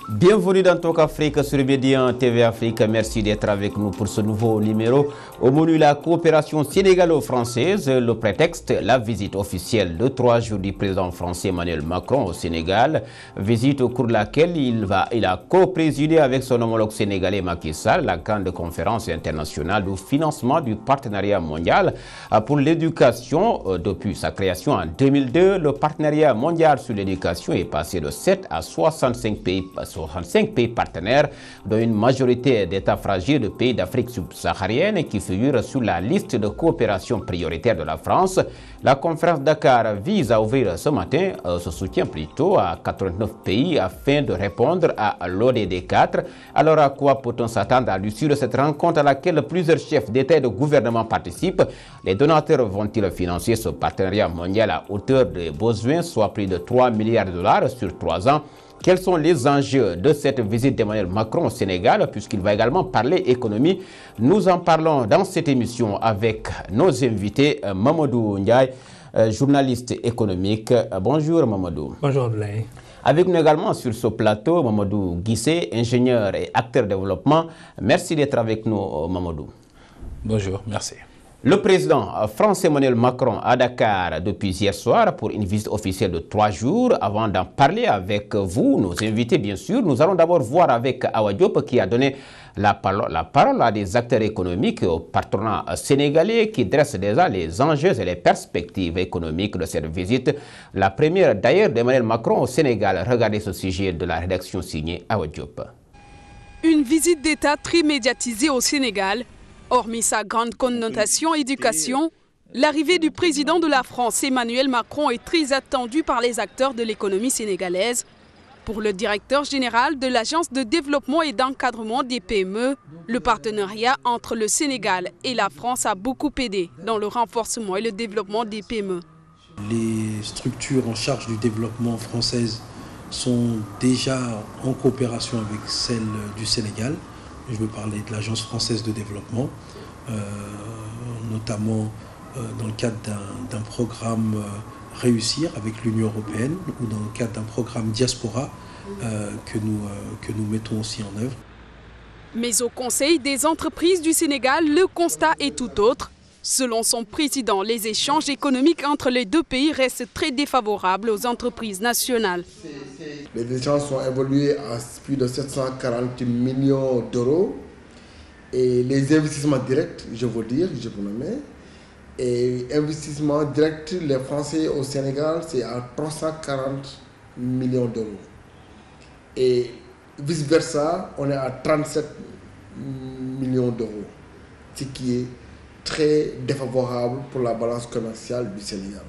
Bienvenue dans Talk Afrique sur Média TV Afrique. Merci d'être avec nous pour ce nouveau numéro. Au menu, la coopération sénégalo-française. Le prétexte, la visite officielle de 3 jours du président français Emmanuel Macron au Sénégal. Visite au cours de laquelle il a co-présidé avec son homologue sénégalais Macky Sall la grande conférence internationale du financement du partenariat mondial pour l'éducation. Depuis sa création en 2002, le partenariat mondial sur l'éducation est passé de 7 à 65 pays partenaires, dont une majorité d'États fragiles de pays d'Afrique subsaharienne qui figurent sur la liste de coopération prioritaire de la France. La conférence Dakar vise à ouvrir ce matin ce soutien plutôt à 89 pays afin de répondre à l'ODD 4. Alors à quoi peut-on s'attendre à l'issue de cette rencontre à laquelle plusieurs chefs d'État et de gouvernement participent? Les donateurs vont-ils financer ce partenariat mondial à hauteur des besoins, soit plus de 3 milliards de dollars sur 3 ans? Quels sont les enjeux de cette visite d'Emmanuel Macron au Sénégal, puisqu'il va également parler économie? Nous en parlons dans cette émission avec nos invités. Mamadou Ndiaye, journaliste économique. Bonjour Mamadou. Bonjour Blaise. Avec nous également sur ce plateau, Mamadou Guissé, ingénieur et acteur de développement. Merci d'être avec nous, Mamadou. Bonjour, merci. Le président français Emmanuel Macron à Dakar depuis hier soir pour une visite officielle de 3 jours. Avant d'en parler avec vous, nos invités bien sûr, nous allons d'abord voir avec Awa Diop qui a donné la parole à des acteurs économiques au patronat sénégalais qui dressent déjà les enjeux et les perspectives économiques de cette visite. La première d'ailleurs d'Emmanuel Macron au Sénégal. Regardez ce sujet de la rédaction signée Awa Diop. Une visite d'État très médiatisée au Sénégal. Hormis sa grande connotation éducation, l'arrivée du président de la France, Emmanuel Macron, est très attendue par les acteurs de l'économie sénégalaise. Pour le directeur général de l'Agence de développement et d'encadrement des PME, le partenariat entre le Sénégal et la France a beaucoup aidé dans le renforcement et le développement des PME. Les structures en charge du développement françaises sont déjà en coopération avec celles du Sénégal. Je veux parler de l'Agence française de développement, notamment dans le cadre d'un programme Réussir avec l'Union européenne ou dans le cadre d'un programme Diaspora que nous mettons aussi en œuvre. Mais au Conseil des entreprises du Sénégal, le constat est tout autre. Selon son président, les échanges économiques entre les deux pays restent très défavorables aux entreprises nationales. Les échanges sont évalués à plus de 740 millions d'euros. Et les investissements directs, je veux nommer, et investissements directs, les Français au Sénégal, c'est à 340 millions d'euros. Et vice-versa, on est à 37 millions d'euros, ce qui est très défavorable pour la balance commerciale du Sénégal.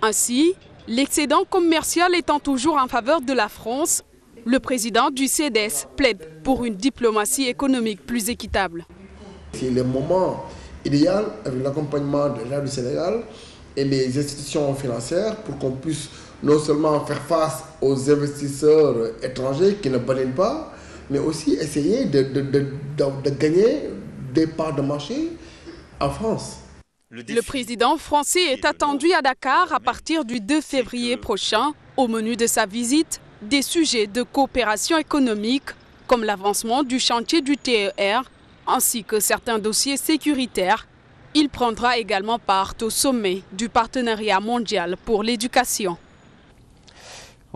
Ainsi, l'excédent commercial étant toujours en faveur de la France, le président du CEDES plaide pour une diplomatie économique plus équitable. C'est le moment idéal avec l'accompagnement de l'État du Sénégal et les institutions financières pour qu'on puisse non seulement faire face aux investisseurs étrangers qui ne balayent pas, mais aussi essayer de gagner des parts de marché en France. Le président français est attendu à Dakar à partir du 2 février prochain. Au menu de sa visite, des sujets de coopération économique comme l'avancement du chantier du TER ainsi que certains dossiers sécuritaires. Il prendra également part au sommet du partenariat mondial pour l'éducation.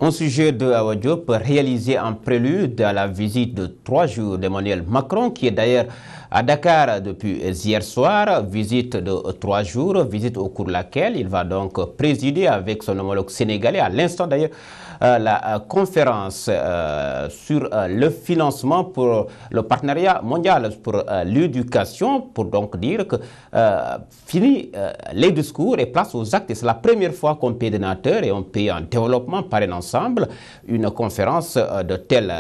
Un sujet de Awa Diop réalisé en prélude à la visite de 3 jours d'Emmanuel Macron qui est d'ailleurs à Dakar depuis hier soir. Visite de 3 jours, visite au cours de laquelle il va donc présider avec son homologue sénégalais à l'instant d'ailleurs la conférence sur le financement pour le partenariat mondial pour l'éducation, pour donc dire que fini les discours et place aux actes. C'est la première fois qu'un pays donateur et un pays en développement parrainent ensemble une conférence de telle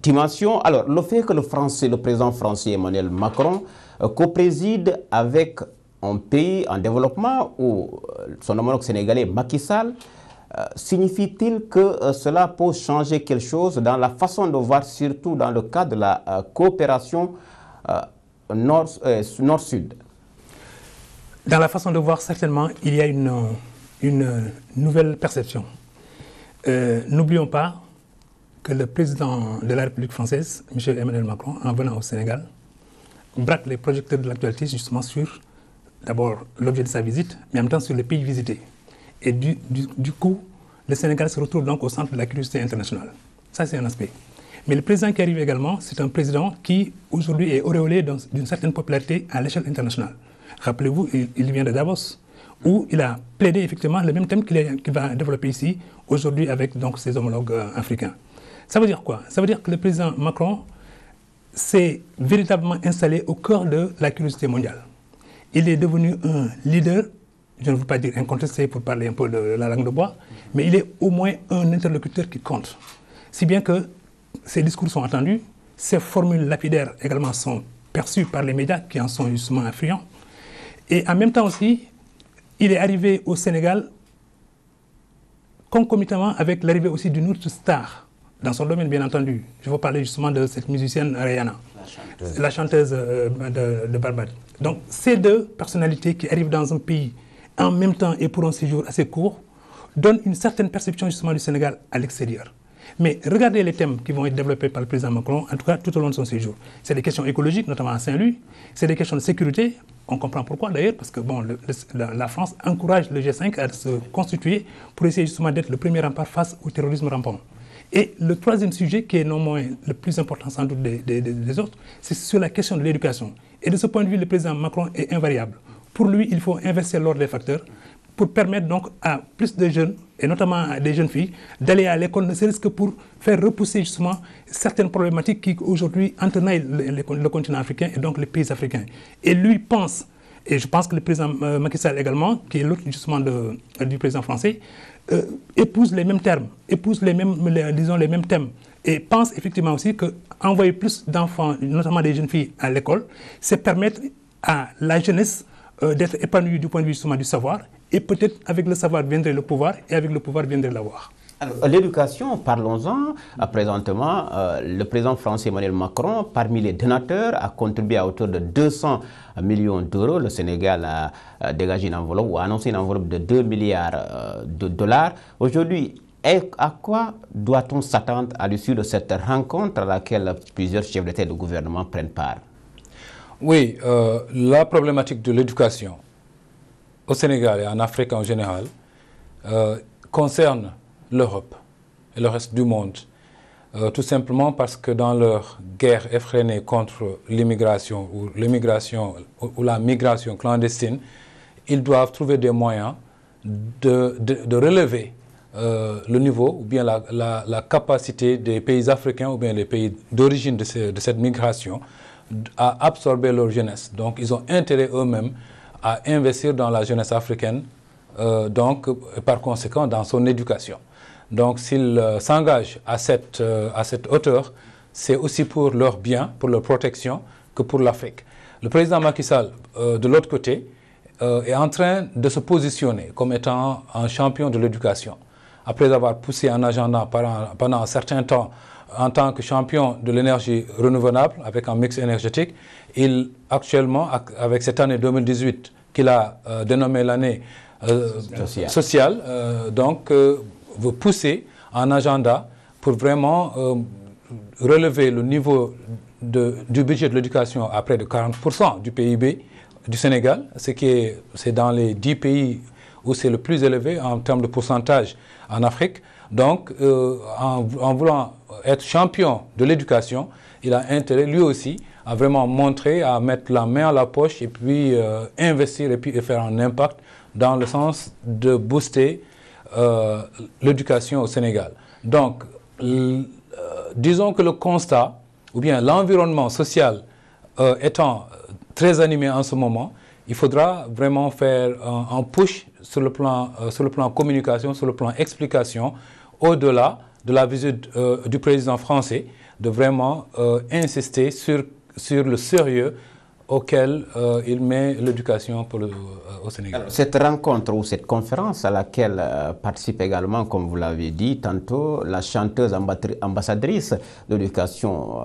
dimension. Alors le fait que le président français Emmanuel Macron co-préside avec un pays en développement ou son homologue sénégalais Macky Sall, signifie-t-il que cela peut changer quelque chose dans la façon de voir, surtout dans le cadre de la coopération nord-sud? Dans la façon de voir, certainement, il y a une nouvelle perception. N'oublions pas que le président de la République française, M. Emmanuel Macron, en venant au Sénégal, braque les projecteurs de l'actualité justement sur, d'abord, l'objet de sa visite, mais en même temps sur les pays visités. Et du coup, le Sénégal se retrouve donc au centre de la curiosité internationale. Ça, c'est un aspect. Mais le président qui arrive également, c'est un président qui, aujourd'hui, est auréolé d'une certaine popularité à l'échelle internationale. Rappelez-vous, il vient de Davos, où il a plaidé effectivement le même thème qu'il va développer ici, aujourd'hui, avec donc, ses homologues africains. Ça veut dire quoi? Ça veut dire que le président Macron s'est véritablement installé au cœur de la curiosité mondiale. Il est devenu un leader, je ne veux pas dire incontesté pour parler un peu de la langue de bois, mais il est au moins un interlocuteur qui compte. Si bien que ses discours sont attendus, ses formules lapidaires également sont perçues par les médias qui en sont justement influents. Et en même temps aussi, il est arrivé au Sénégal concomitamment avec l'arrivée aussi d'une autre star, dans son domaine bien entendu. Je veux parler justement de cette musicienne Rihanna, la chanteuse de Barbade. Donc ces deux personnalités qui arrivent dans un pays en même temps et pour un séjour assez court donnent une certaine perception justement du Sénégal à l'extérieur. Mais regardez les thèmes qui vont être développés par le président Macron, en tout cas tout au long de son séjour. C'est des questions écologiques, notamment à Saint-Louis, c'est des questions de sécurité. On comprend pourquoi d'ailleurs, parce que bon, la France encourage le G5 à se constituer pour essayer justement d'être le premier rempart face au terrorisme rampant. Et le troisième sujet, qui est non moins le plus important sans doute des autres, c'est sur la question de l'éducation. Et de ce point de vue, le président Macron est invariable. Pour lui, il faut inverser l'ordre des facteurs pour permettre donc à plus de jeunes, et notamment à des jeunes filles, d'aller à l'école, ne serait-ce que pour faire repousser justement certaines problématiques qui aujourd'hui entenaillent le continent africain et donc les pays africains. Et lui pense, et je pense que le président Macky Sall également, qui est l'autre justement du président français, épouse les mêmes termes, épouse les mêmes thèmes, et pense effectivement aussi qu'envoyer plus d'enfants, notamment des jeunes filles, à l'école, c'est permettre à la jeunesse d'être épanouie du point de vue justement du savoir, et peut-être avec le savoir viendrait le pouvoir, et avec le pouvoir viendrait l'avoir. L'éducation, parlons-en. Présentement, le président français Emmanuel Macron, parmi les donateurs, a contribué à hauteur de 200 millions d'euros. Le Sénégal a dégagé une enveloppe ou a annoncé une enveloppe de 2 milliards de dollars. Aujourd'hui, à quoi doit-on s'attendre à l'issue de cette rencontre à laquelle plusieurs chefs d'État et de gouvernement prennent part? Oui, la problématique de l'éducation au Sénégal et en Afrique en général concerne l'Europe et le reste du monde, tout simplement parce que dans leur guerre effrénée contre l'immigration ou la migration clandestine, ils doivent trouver des moyens de relever le niveau ou bien la capacité des pays africains ou bien les pays d'origine de cette migration à absorber leur jeunesse. Donc ils ont intérêt eux-mêmes à investir dans la jeunesse africaine, donc par conséquent dans son éducation. Donc s'ils s'engagent à cette hauteur, c'est aussi pour leur bien, pour leur protection, que pour l'Afrique. Le président Macky Sall, de l'autre côté, est en train de se positionner comme étant un champion de l'éducation. Après avoir poussé un agenda pendant un certain temps en tant que champion de l'énergie renouvelable avec un mix énergétique, il actuellement, avec cette année 2018 qu'il a dénommée l'année sociale, donc veut pousser un agenda pour vraiment relever le niveau du budget de l'éducation à près de 40% du PIB du Sénégal, c'est dans les 10 pays où c'est le plus élevé en termes de pourcentage en Afrique. Donc, en voulant être champion de l'éducation, il a intérêt, lui aussi, à vraiment montrer, à mettre la main à la poche et puis investir et puis faire un impact dans le sens de booster l'éducation au Sénégal. Donc, disons que le constat, ou bien l'environnement social étant très animé en ce moment, il faudra vraiment faire un push sur le plan communication, sur le plan explication, au-delà de la visite du président français, de vraiment insister sur le sérieux auquel il met l'éducation au Sénégal. Alors, cette rencontre ou cette conférence à laquelle participe également, comme vous l'avez dit tantôt, la chanteuse ambassadrice de l'éducation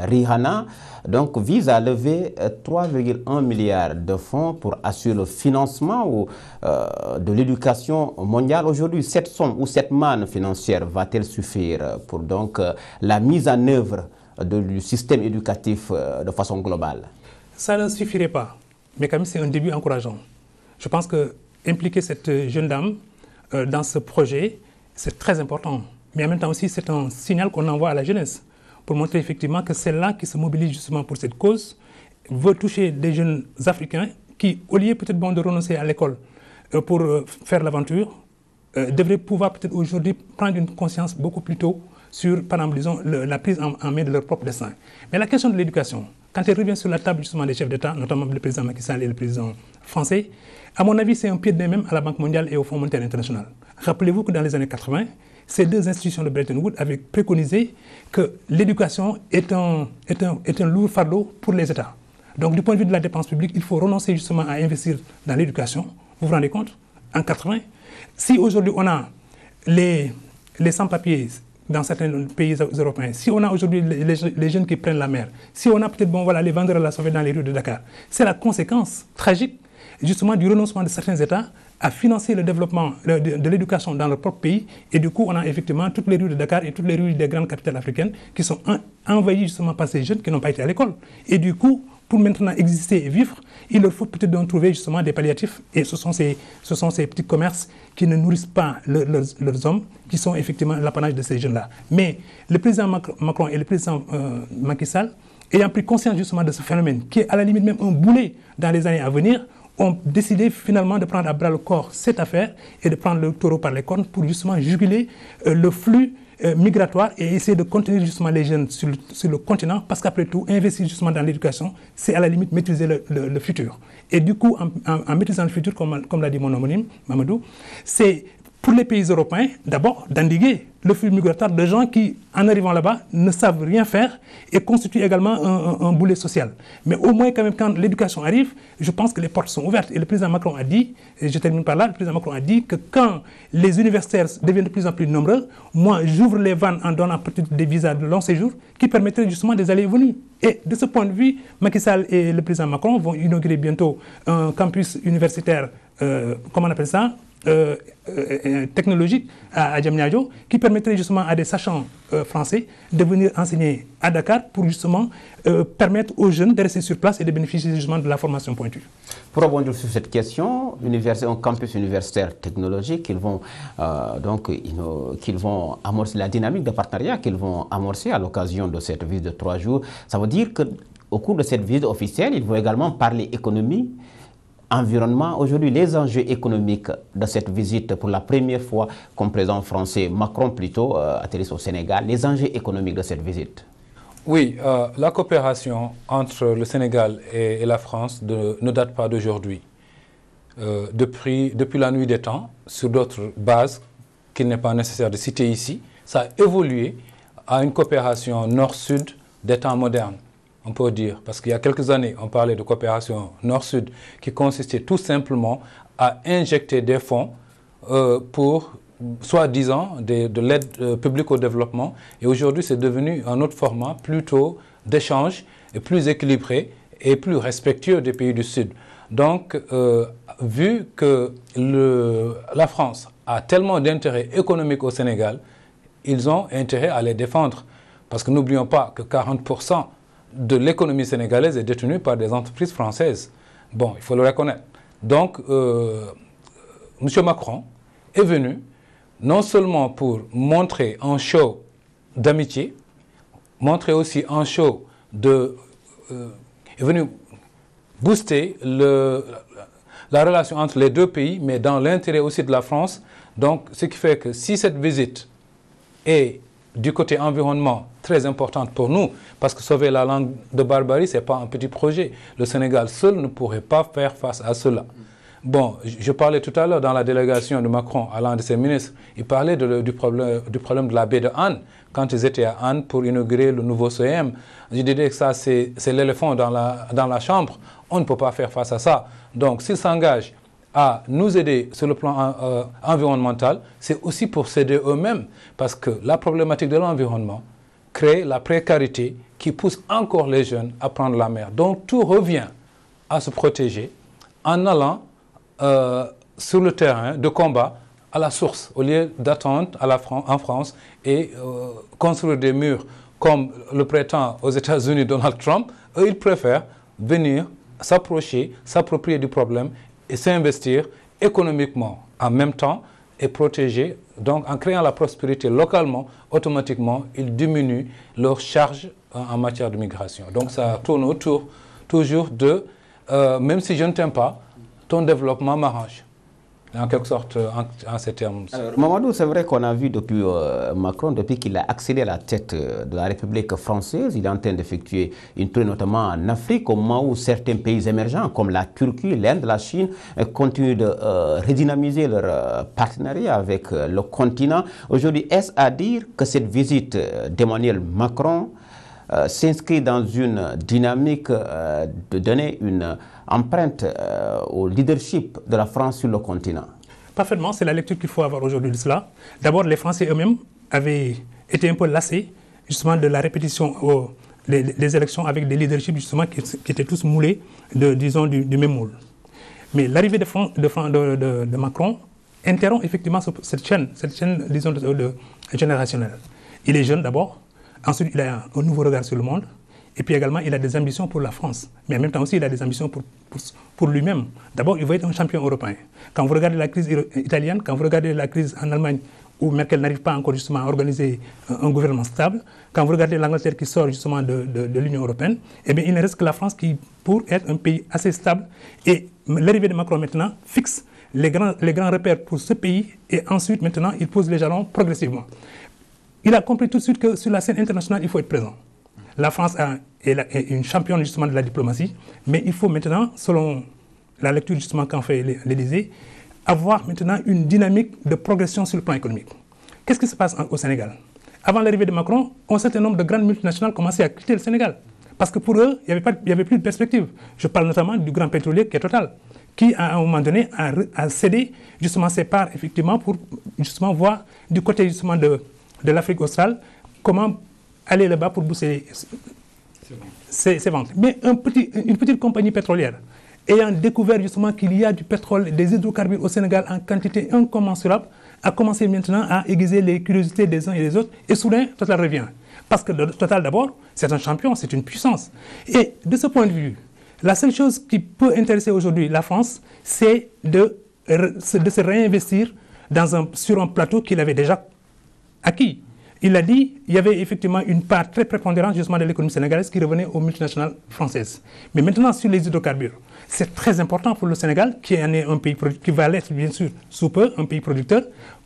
Rihanna, donc vise à lever 3,1 milliards de fonds pour assurer le financement de l'éducation mondiale. Aujourd'hui, cette somme ou cette manne financière va-t-elle suffire pour donc la mise en œuvre du système éducatif de façon globale? Ça ne suffirait pas, mais quand même c'est un début encourageant. Je pense que impliquer cette jeune dame dans ce projet, c'est très important. Mais en même temps aussi, c'est un signal qu'on envoie à la jeunesse pour montrer effectivement que c'est là qui se mobilise justement pour cette cause, veut toucher des jeunes Africains qui, au lieu peut-être de renoncer à l'école pour faire l'aventure, devraient pouvoir peut-être aujourd'hui prendre une conscience beaucoup plus tôt sur, par exemple, disons, la prise en main de leur propre destin. Mais la question de l'éducation, quand elle revient sur la table justement des chefs d'État, notamment le président Macky Sall et le président français, à mon avis, c'est un pied de nez même à la Banque mondiale et au Fonds monétaire international. Rappelez-vous que dans les années 80, ces deux institutions de Bretton Woods avaient préconisé que l'éducation est un lourd fardeau pour les États. Donc, du point de vue de la dépense publique, il faut renoncer justement à investir dans l'éducation. Vous vous rendez compte? En 80, si aujourd'hui on a les sans-papiers dans certains pays européens, si on a aujourd'hui les jeunes qui prennent la mer, si on a peut-être les vendeurs à la sauvette dans les rues de Dakar, c'est la conséquence tragique justement du renoncement de certains États à financer le développement de l'éducation dans leur propre pays. Et du coup, on a effectivement toutes les rues de Dakar et toutes les rues des grandes capitales africaines qui sont envahies justement par ces jeunes qui n'ont pas été à l'école. Et du coup, pour maintenant exister et vivre, il leur faut peut-être donc trouver justement des palliatifs. Et ce sont ces petits commerces qui ne nourrissent pas leurs hommes, qui sont effectivement l'apanage de ces jeunes-là. Mais le président Macron et le président Macky Sall, ayant pris conscience justement de ce phénomène, qui est à la limite même un boulet dans les années à venir, ont décidé finalement de prendre à bras le corps cette affaire et de prendre le taureau par les cornes pour justement juguler le flux migratoire et essayer de contenir justement les jeunes sur le continent, parce qu'après tout, investir justement dans l'éducation, c'est à la limite maîtriser le futur. Et du coup, en maîtrisant le futur, comme l'a dit mon homonyme, Mamadou, c'est pour les pays européens, d'abord, d'endiguer le flux migratoire de gens qui, en arrivant là-bas, ne savent rien faire et constituent également un boulet social. Mais au moins, quand même, quand l'éducation arrive, je pense que les portes sont ouvertes. Et le président Macron a dit, et je termine par là, le président Macron a dit que quand les universitaires deviennent de plus en plus nombreux, moi, j'ouvre les vannes en donnant peut-être des visas de long séjour qui permettraient justement des allées et venues. Et de ce point de vue, Macky Sall et le président Macron vont inaugurer bientôt un campus universitaire, comment on appelle ça, technologique à Diamniadio, qui permettrait justement à des sachants français de venir enseigner à Dakar pour justement permettre aux jeunes de rester sur place et de bénéficier justement de la formation pointue. Pour rebondir sur cette question, un campus universitaire technologique, qu'ils vont amorcer la dynamique de partenariat qu'ils vont amorcer à l'occasion de cette visite de 3 jours. Ça veut dire qu'au cours de cette visite officielle, ils vont également parler économie, environnement. Aujourd'hui, les enjeux économiques de cette visite, pour la première fois comme président français, Macron plutôt, atterrisse au Sénégal, les enjeux économiques de cette visite. Oui, la coopération entre le Sénégal et la France ne date pas d'aujourd'hui. Depuis la nuit des temps, sur d'autres bases qu'il n'est pas nécessaire de citer ici, ça a évolué à une coopération nord-sud des temps modernes, on peut dire. Parce qu'il y a quelques années, on parlait de coopération nord-sud qui consistait tout simplement à injecter des fonds pour, soi-disant, de l'aide publique au développement. Et aujourd'hui, c'est devenu un autre format plutôt d'échange et plus équilibré et plus respectueux des pays du Sud. Donc, vu que la France a tellement d'intérêts économiques au Sénégal, ils ont intérêt à les défendre. Parce que n'oublions pas que 40% de l'économie sénégalaise est détenue par des entreprises françaises. Bon, il faut le reconnaître. Donc, M. Macron est venu non seulement pour montrer un show d'amitié, montrer aussi un show est venu booster la relation entre les deux pays, mais dans l'intérêt aussi de la France. Donc, ce qui fait que si cette visite est du côté environnement très importante pour nous, parce que sauver la langue de barbarie, ce n'est pas un petit projet. Le Sénégal seul ne pourrait pas faire face à cela. Bon, je parlais tout à l'heure dans la délégation de Macron à l'un de ses ministres, il parlait du problème de la baie de Han, quand ils étaient à Han pour inaugurer le nouveau CM. Je dirais que ça, c'est l'éléphant dans la chambre. On ne peut pas faire face à ça. Donc, s'ils s'engagent à nous aider sur le plan environnemental, c'est aussi pour s'aider eux-mêmes, parce que la problématique de l'environnement crée la précarité qui pousse encore les jeunes à prendre la mer. Donc, tout revient à se protéger en allant sur le terrain de combat à la source, au lieu d'attendre en France et construire des murs comme le prétend aux États-Unis Donald Trump. Eux, ils préfèrent venir s'approcher, s'approprier du problème et s'investir économiquement en même temps et protéger. Donc, en créant la prospérité localement, automatiquement, ils diminuent leur charge en matière de migration. Donc, ça tourne autour toujours de même si je ne t'aime pas, ton développement m'arrange. En quelque sorte, en ces termes. Alors, Mamadou, c'est vrai qu'on a vu depuis Macron, depuis qu'il a accédé à la tête de la République française, il est en train d'effectuer une tournée notamment en Afrique, au moment où certains pays émergents, comme la Turquie, l'Inde, la Chine, continuent de redynamiser leur partenariat avec le continent. Aujourd'hui, est-ce à dire que cette visite d'Emmanuel Macron s'inscrit dans une dynamique de donner une empreinte au leadership de la France sur le continent? Parfaitement, c'est la lecture qu'il faut avoir aujourd'hui de cela. D'abord, les Français eux-mêmes avaient été un peu lassés justement de la répétition des élections avec des leaderships justement qui étaient tous moulés disons, du même moule. Mais l'arrivée de Macron interrompt effectivement cette chaîne disons, générationnelle. Il est jeune d'abord. Ensuite, il a un nouveau regard sur le monde. Et puis également, il a des ambitions pour la France. Mais en même temps aussi, il a des ambitions pour lui-même. D'abord, il veut être un champion européen. Quand vous regardez la crise italienne, quand vous regardez la crise en Allemagne, où Merkel n'arrive pas encore justement à organiser un gouvernement stable, quand vous regardez l'Angleterre qui sort justement de l'Union européenne, eh bien, il ne reste que la France qui, pour être un pays assez stable, et l'arrivée de Macron maintenant fixe les grands repères pour ce pays, et ensuite, maintenant, il pose les jalons progressivement. Il a compris tout de suite que sur la scène internationale, il faut être présent. La France est une championne justement de la diplomatie, mais il faut maintenant, selon la lecture justement qu'en fait l'Élysée, avoir maintenant une dynamique de progression sur le plan économique. Qu'est-ce qui se passe au Sénégal? Avant l'arrivée de Macron, un certain nombre de grandes multinationales commençaient à quitter le Sénégal. Parce que pour eux, il n'y avait plus de perspective. Je parle notamment du grand pétrolier qui est Total, qui à un moment donné a cédé justement ses parts effectivement pour justement voir du côté justement de l'Afrique australe, comment aller là-bas pour booster ses ventes. Mais une petite compagnie pétrolière, ayant découvert justement qu'il y a du pétrole, des hydrocarbures au Sénégal en quantité incommensurable, a commencé maintenant à aiguiser les curiosités des uns et des autres, et soudain, Total revient. Parce que Total, d'abord, c'est un champion, c'est une puissance. Et de ce point de vue, la seule chose qui peut intéresser aujourd'hui la France, c'est de se réinvestir sur un plateau qu'il avait déjà acquis. Il a dit qu'il y avait effectivement une part très prépondérante justement de l'économie sénégalaise qui revenait aux multinationales françaises. Mais maintenant, sur les hydrocarbures, c'est très important pour le Sénégal, qui est un pays qui va l'être bien sûr sous peu, un pays producteur.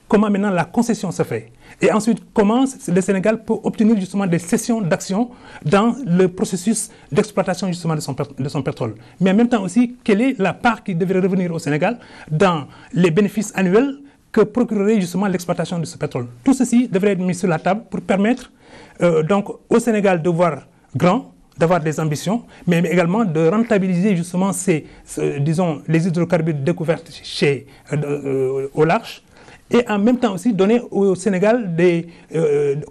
Comment maintenant la concession se fait? Et ensuite, comment le Sénégal peut obtenir justement des cessions d'actions dans le processus d'exploitation justement de son pétrole? Mais en même temps aussi, quelle est la part qui devrait revenir au Sénégal dans les bénéfices annuels que procurerait justement l'exploitation de ce pétrole? Tout ceci devrait être mis sur la table pour permettre donc au Sénégal de voir grand, d'avoir des ambitions, mais également de rentabiliser justement disons, les hydrocarbures découverts au large, et en même temps aussi donner au Sénégal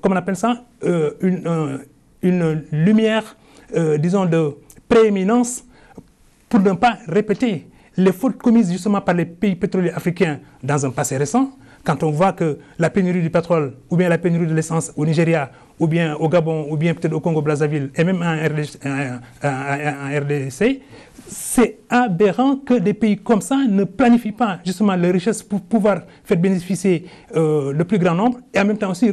comment on appelle ça, une lumière, disons, de prééminence pour ne pas répéter les fautes commises justement par les pays pétroliers africains dans un passé récent. Quand on voit que la pénurie du pétrole, ou bien la pénurie de l'essence au Nigeria, ou bien au Gabon, ou bien peut-être au Congo-Brazzaville, et même en RDC, c'est aberrant que des pays comme ça ne planifient pas justement les richesses pour pouvoir faire bénéficier le plus grand nombre, et en même temps aussi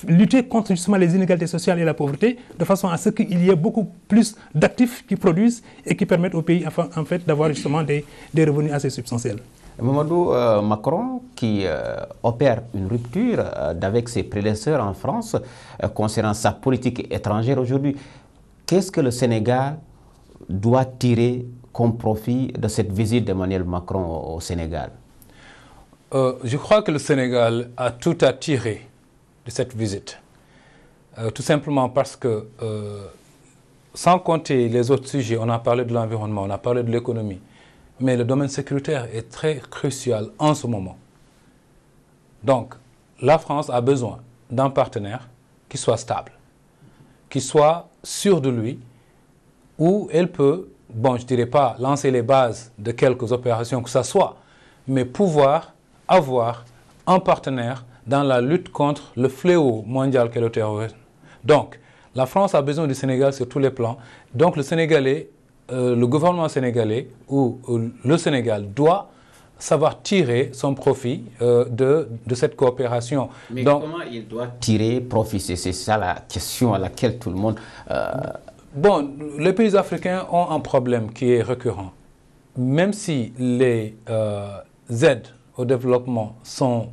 lutter contre justement les inégalités sociales et la pauvreté, de façon à ce qu'il y ait beaucoup plus d'actifs qui produisent et qui permettent au pays en fait d'avoir justement des revenus assez substantiels. Mamadou, Macron, qui opère une rupture avec ses prédécesseurs en France concernant sa politique étrangère aujourd'hui, qu'est-ce que le Sénégal doit tirer comme profit de cette visite d'Emmanuel Macron au Sénégal? Je crois que le Sénégal a tout à tirer de cette visite. Tout simplement parce que, sans compter les autres sujets, on a parlé de l'environnement, on a parlé de l'économie, mais le domaine sécuritaire est très crucial en ce moment. Donc, la France a besoin d'un partenaire qui soit stable, qui soit sûr de lui, où elle peut, bon, je ne dirais pas lancer les bases de quelques opérations que ce soit, mais pouvoir avoir un partenaire dans la lutte contre le fléau mondial qu'est le terrorisme. Donc, la France a besoin du Sénégal sur tous les plans. Donc, le gouvernement sénégalais ou le Sénégal doit savoir tirer son profit de cette coopération. Mais donc, comment il doit tirer profit? C'est ça la question à laquelle tout le monde... Bon, les pays africains ont un problème qui est récurrent. Même si les aides au développement sont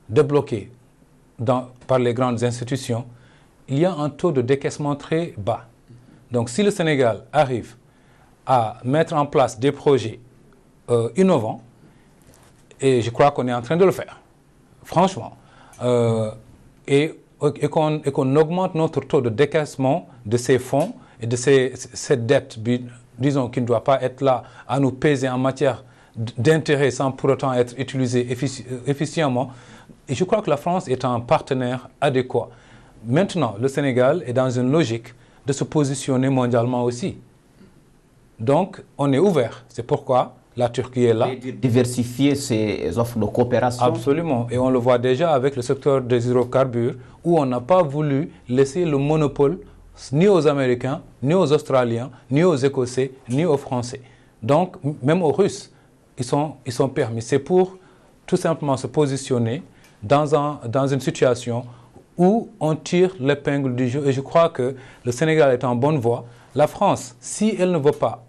débloqués par les grandes institutions, il y a un taux de décaissement très bas. Donc si le Sénégal arrive à mettre en place des projets innovants, et je crois qu'on est en train de le faire, franchement, et qu'on augmente notre taux de décaissement de ces fonds et de cette dette, disons, qui ne doit pas être là à nous peser en matière d'intérêt sans pour autant être utilisé efficiemment. Et je crois que la France est un partenaire adéquat. Maintenant, le Sénégal est dans une logique de se positionner mondialement aussi. Donc, on est ouvert. C'est pourquoi la Turquie est là. Diversifier ses offres de coopération. Absolument. Et on le voit déjà avec le secteur des hydrocarbures, où on n'a pas voulu laisser le monopole ni aux Américains, ni aux Australiens, ni aux Écossais, ni aux Français. Donc, même aux Russes, ils sont permis. C'est pour tout simplement se positionner dans une situation où on tire l'épingle du jeu. Et je crois que le Sénégal est en bonne voie. La France, si elle ne veut pas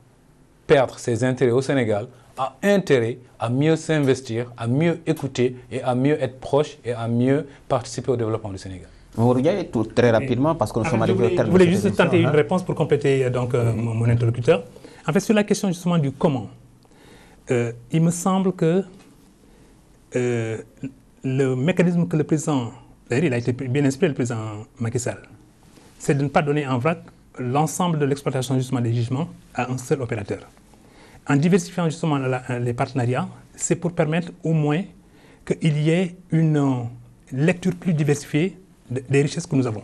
perdre ses intérêts au Sénégal, a intérêt à mieux s'investir, à mieux écouter et à mieux être proche et à mieux participer au développement du Sénégal. Vous regardez tout très rapidement parce que nous sommes arrivés au terme. Je voulais juste tenter une réponse pour compléter donc, mon interlocuteur. En fait, sur la question justement du comment, il me semble que le mécanisme que le président, il a été bien inspiré, le président Macky Sall, c'est de ne pas donner en vrac l'ensemble de l'exploitation justement des gisements à un seul opérateur. En diversifiant justement les partenariats, c'est pour permettre au moins qu'il y ait une lecture plus diversifiée des richesses que nous avons.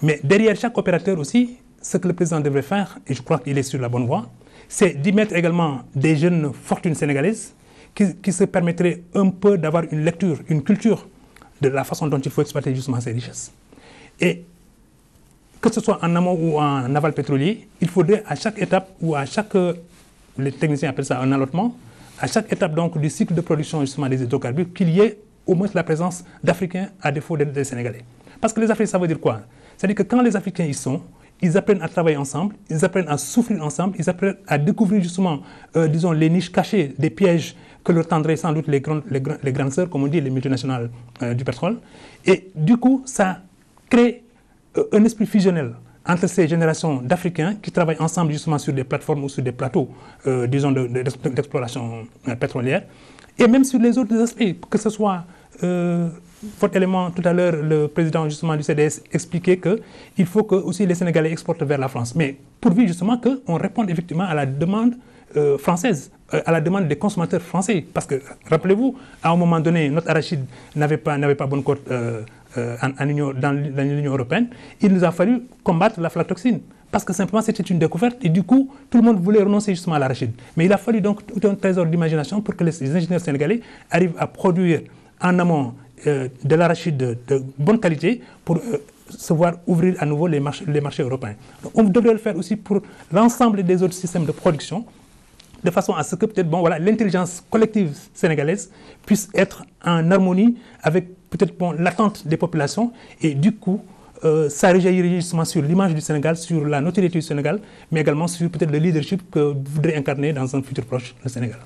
Mais derrière chaque opérateur aussi, ce que le président devrait faire, et je crois qu'il est sur la bonne voie, c'est d'y mettre également des jeunes fortunes sénégalaises qui se permettraient un peu d'avoir une lecture, une culture de la façon dont il faut exploiter justement ces richesses. Et que ce soit en amont ou en aval pétrolier, il faudrait à chaque étape ou à chaque, les techniciens appellent ça un allottement, à chaque étape donc du cycle de production justement des hydrocarbures, qu'il y ait au moins la présence d'Africains à défaut d'être des Sénégalais. Parce que les Africains, ça veut dire quoi? C'est-à-dire que quand les Africains y sont, ils apprennent à travailler ensemble, ils apprennent à souffrir ensemble, ils apprennent à découvrir justement, disons, les niches cachées, des pièges que leur tendraient sans doute les grandes sœurs, comme on dit, les multinationales du pétrole. Et du coup, ça crée un esprit fusionnel entre ces générations d'Africains qui travaillent ensemble justement sur des plateformes ou sur des plateaux, disons, d'exploration pétrolière, et même sur les autres aspects, que ce soit, votre élément tout à l'heure, le président justement du CDS expliquait qu'il faut que aussi les Sénégalais exportent vers la France, mais pourvu justement qu'on réponde effectivement à la demande française, à la demande des consommateurs français. Parce que, rappelez-vous, à un moment donné, notre arachide n'avait pas bonne cote dans l'Union européenne. Il nous a fallu combattre l'aflatoxine. Parce que simplement, c'était une découverte et du coup, tout le monde voulait renoncer justement à l'arachide. Mais il a fallu donc tout un trésor d'imagination pour que les ingénieurs sénégalais arrivent à produire en amont de l'arachide de bonne qualité pour se voir ouvrir à nouveau les marchés européens. Donc, on devrait le faire aussi pour l'ensemble des autres systèmes de production, de façon à ce que peut-être l'intelligence collective sénégalaise puisse être en harmonie avec peut-être l'attente des populations et du coup, ça rejaillirait justement sur l'image du Sénégal, sur la notoriété du Sénégal, mais également sur peut-être le leadership que voudrait incarner dans un futur proche le Sénégal.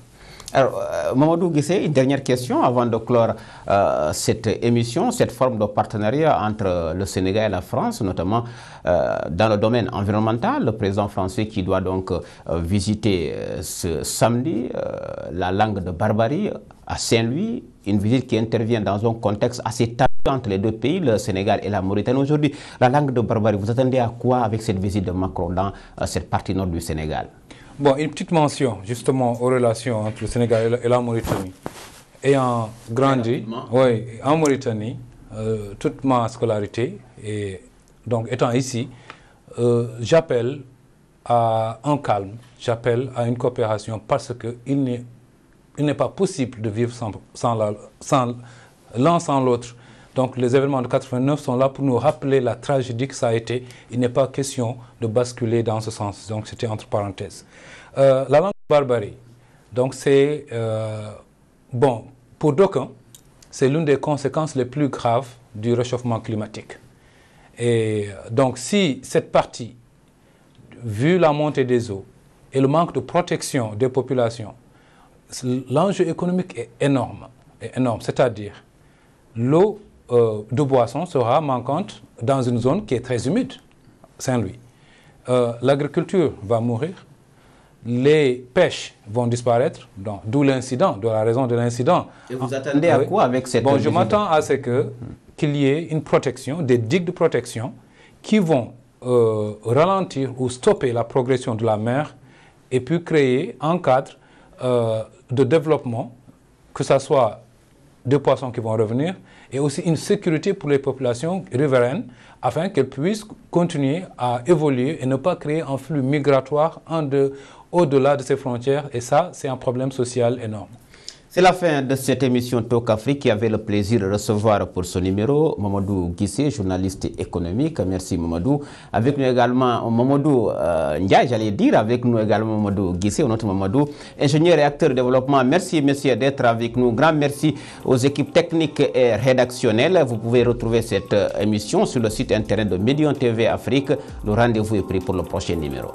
Alors, Mamadou Guissé, une dernière question avant de clore cette émission, cette forme de partenariat entre le Sénégal et la France, notamment dans le domaine environnemental. Le président français qui doit donc visiter ce samedi la langue de Barbarie à Saint-Louis, une visite qui intervient dans un contexte assez tendu entre les deux pays, le Sénégal et la Mauritanie. Aujourd'hui, la langue de Barbarie, vous attendez à quoi avec cette visite de Macron dans cette partie nord du Sénégal? Bon, une petite mention justement aux relations entre le Sénégal et la Mauritanie. Ayant grandi en Mauritanie, toute ma scolarité, et donc étant ici, j'appelle à un calme, j'appelle à une coopération parce qu'il n'est pas possible de vivre sans l'un sans l'autre. Donc les événements de 89 sont là pour nous rappeler la tragédie que ça a été. Il n'est pas question de basculer dans ce sens. Donc c'était entre parenthèses. La langue de Barbarie, donc c'est, bon, pour d'aucuns, c'est l'une des conséquences les plus graves du réchauffement climatique. Et donc si cette partie, vu la montée des eaux et le manque de protection des populations, l'enjeu économique est énorme, c'est-à-dire l'eau de boisson sera manquante dans une zone qui est très humide, Saint-Louis. L'agriculture va mourir, les pêches vont disparaître, d'où l'incident, de la raison de l'incident. Et vous attendez à quoi avec cette je m'attends à ce qu'il y ait une protection, des digues de protection qui vont ralentir ou stopper la progression de la mer et puis créer un cadre de développement, que ce soit des poissons qui vont revenir, et aussi une sécurité pour les populations riveraines, afin qu'elles puissent continuer à évoluer et ne pas créer un flux migratoire au-delà de ces frontières. Et ça, c'est un problème social énorme. C'est la fin de cette émission Talk Afrique qui avait le plaisir de recevoir pour ce numéro Mamadou Guissé, journaliste économique. Merci Mamadou. Avec nous également Mamadou Ndiaye, j'allais dire, avec nous également Mamadou Guissé, notre Mamadou, ingénieur et acteur de développement. Merci messieurs d'être avec nous. Grand merci aux équipes techniques et rédactionnelles. Vous pouvez retrouver cette émission sur le site internet de Medion TV Afrique. Le rendez-vous est pris pour le prochain numéro.